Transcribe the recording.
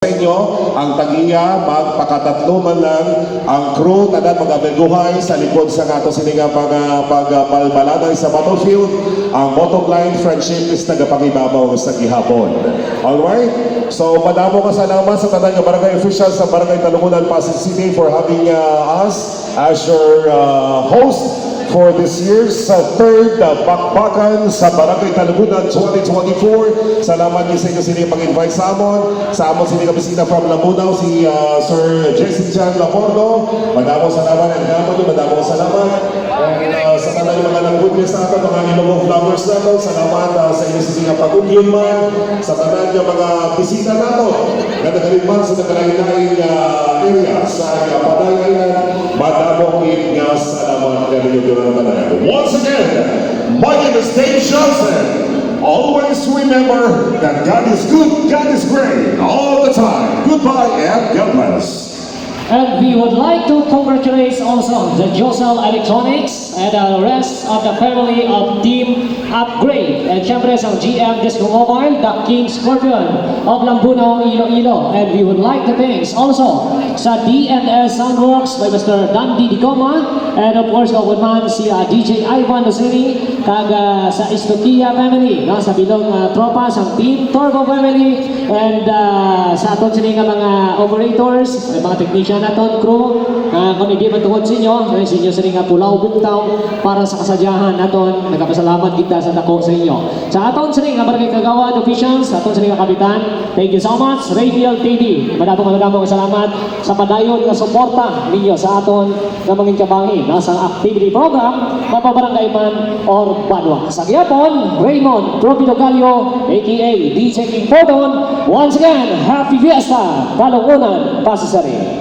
sa inyo ang tagiya magpakatatlo man lang ang crew tanan magabeguhay sa likod sa ato siniga pagbalbalagay sa battlefield. Ang bottom line, friendship is nagapangibabaw sa gihapon. Alright? So madamo ka salamat sa tanan nga barangay officials sa Barangay Talungunan, Pasig City for having us as your host for this year's third Bakbakan sa Barangay Talungunan 2024. Salamat din sa inyo sila pag-invite sa amon. Sa amon sila bisita from Labunaw, si Sir Jesse Jan Lapordo. Madamo salamat and madamo salamat. And sa tanan yung mga nag-witness natin, mga Ilonggo vloggers natin, salamat sa inyo sila pag-ugyan man. Sa tanan yung mga bisita natin, nadagaling man sa nagkalain-lain area sa Padayanan, madamo nga salamat kayo. Once again, my name is Dave Johnson. Always remember that God is good, God is great, all the time. Goodbye and God bless. And we would like to congratulate also the Josel Electronics and the rest of the family of Team Upgrade. And syempre sa GM Disco Mobile, the King Scorpion of Lambunaw, Iloilo. And we would like to thank also sa DNS Soundworks by Mr. Dandy Dicoma. And of course, man si DJ Ivan Dosini, kag sa Istokia family, no? Sa bilong tropa, sa Team Turbo family, and sa aton sila nga mga operators, mga technician naton, crew, kung hindi matuod sa inyo, sa inyo sila nga Pulaw Bugtaw para sa kasadyahan naton, nagpasalamat kita sa dako sa inyo. Sa aton sila nga Barangay Kagawad officials, sa aton sila nga kapitan, thank you so much, Radio TV, madamong salamat sa padayon nga suporta ninyo sa aton nga mga kabahin sa activity program, mapabarangay man or banwa. Sa Gyapon, Raymond Propido Gallo, aka DJ King Photon, once again, Happy Fiesta, Talungunan, Pasig City.